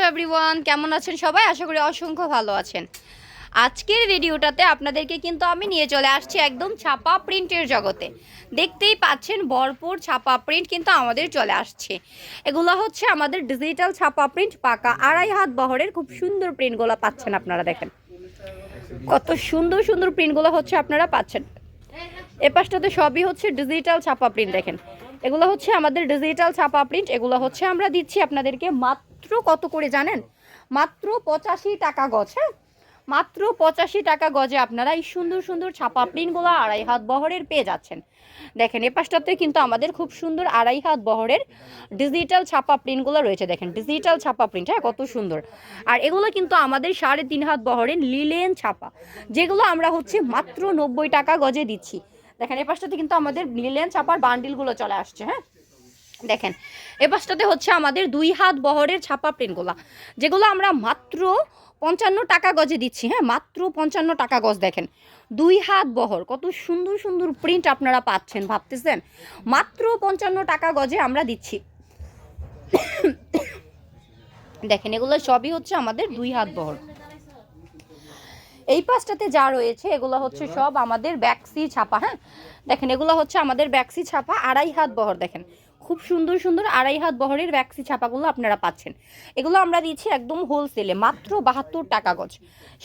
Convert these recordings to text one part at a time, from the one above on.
Everyone, কেমন আছেন সবাই? আশা করি অসংখ্য ভালো আছেন। আজকের ভিডিওটাতে আপনাদেরকে কিন্তু আমি নিয়ে চলে আসছি একদম ছাপা প্রিন্টের জগতে। দেখতেই পাচ্ছেন ভরপুর ছাপা প্রিন্ট কিন্তু আমাদের চলে আসছে। এগুলো হচ্ছে আমাদের ডিজিটাল ছাপা প্রিন্ট, পাকা 2.5 হাত বহরের খুব সুন্দর প্রিন্টগুলো পাচ্ছেন। আপনারা দেখেন কত সুন্দর সুন্দর প্রিন্টগুলো হচ্ছে আপনারা পাচ্ছেন। এ পাশটাতে সবই হচ্ছে ডিজিটাল ছাপা প্রিন্ট। দেখেন এগুলো হচ্ছে আমাদের ডিজিটাল ছাপা প্রিন্ট। এগুলো হচ্ছে আমরা দিচ্ছি আপনাদেরকে মাত্র কত করে জানেন? মাত্র 85 টাকা গজ। হ্যাঁ, মাত্র 85 টাকা গজে আপনারা এই সুন্দর সুন্দর ছাপা প্রিন্টগুলো 2.5 হাত বহরের পেয়ে যাচ্ছেন। দেখেন এ পাশটাতে কিন্তু আমাদের খুব সুন্দর 2.5 হাত বহরের ডিজিটাল ছাপা প্রিন্টগুলো রয়েছে। দেখেন ডিজিটাল ছাপা প্রিন্ট, হ্যাঁ কত সুন্দর। আর এগুলো কিন্তু আমাদের 3.5 হাত বহরের লিলেন ছাপা, যেগুলো আমরা হচ্ছে মাত্র 90 টাকা গজে দিচ্ছি। দেখেন এ পাশটাতে কিন্তু আমাদের লিলেন ছাপার বান্ডিলগুলো চলে আসছে। হ্যাঁ, দেখেন এ পাশটাতে হচ্ছে আমাদের 2 হাত বহরের ছাপা প্রিন্টগুলো, যেগুলো আমরা মাত্র 55 টাকা গজে দিচ্ছি। হ্যাঁ, মাত্র 55 টাকা গজ। দেখেন 2 হাত বহর, কত সুন্দর সুন্দর প্রিন্ট আপনারা পাচ্ছেন। ভাবতেছেন মাত্র 55 টাকা গজে আমরা দিচ্ছি। দেখেন এগুলো সবই হচ্ছে আমাদের 2 হাত বহর। এই পাশটাতে যা রয়েছে এগুলো হচ্ছে সব আমাদের ব্যাক্সি ছাপা। হ্যাঁ, দেখেন এগুলো হচ্ছে আমাদের ব্যাক্সি ছাপা 2.5 হাত বহর। দেখেন খুব সুন্দর সুন্দর 2.5 হাত বহরের ব্যাক্সি ছাপাগুলো আপনারা পাচ্ছেন। এগুলো আমরা দিচ্ছি একদম হোলসেলে মাত্র 72 টাকা গজ।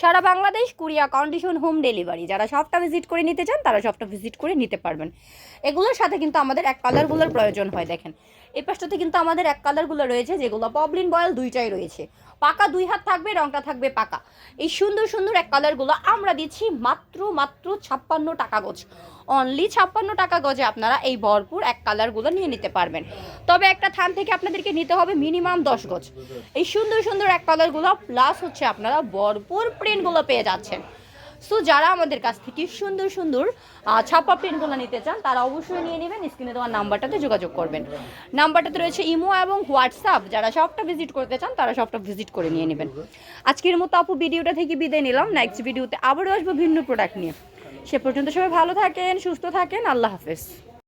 সারা বাংলাদেশ কুরিয়া কন্ডিশন, হোম ডেলিভারি। যারা শপটা ভিজিট করে নিতে চান তারা শপটা ভিজিট করে নিতে পারবেন। এগুলোর সাথে কিন্তু আমাদের এক কালারগুলোর প্রয়োজন হয়। দেখেন এই পাশটাতে কিন্তু আমাদের এক কালারগুলো রয়েছে, যেগুলো পবলিন বয়েল দুইটাই রয়েছে। পাকা 2 হাত থাকবে, রংটা থাকবে পাকা। এই সুন্দর সুন্দর এক কালারগুলো আমরা দিচ্ছি মাত্র 56 টাকা গজ। অনলি 56 টাকা গজে আপনারা এই ভরপুর এক কালারগুলো নিয়ে নিতে পারবেন। তবে একটা থান থেকে আপনাদেরকে নিতে হবে মিনিমাম 10 গজ। এই সুন্দর সুন্দর এক কালারগুলো প্লাস হচ্ছে আপনারা ভরপুর প্রিন্টগুলো পেয়ে যাচ্ছেন। সো যারা আমাদের কাছ থেকে সুন্দর সুন্দর ছাপা প্রিন্টগুলো নিতে চান তারা অবশ্যই নিয়ে নেবেন। স্ক্রিনে দেওয়ার নাম্বারটাতে যোগাযোগ করবেন। নাম্বারটাতে রয়েছে ইমো এবং হোয়াটসঅ্যাপ। যারা শপটা ভিজিট করতে চান তারা শপটা ভিজিট করে নিয়ে নেবেন। আজকের মতো আপু ভিডিওটা থেকে বিদায় নিলাম। নেক্সট ভিডিওতে আবারও আসবো ভিন্ন প্রোডাক্ট নিয়ে। সে পর্যন্ত সবাই ভালো থাকেন, সুস্থ থাকেন। আল্লাহ হাফেজ।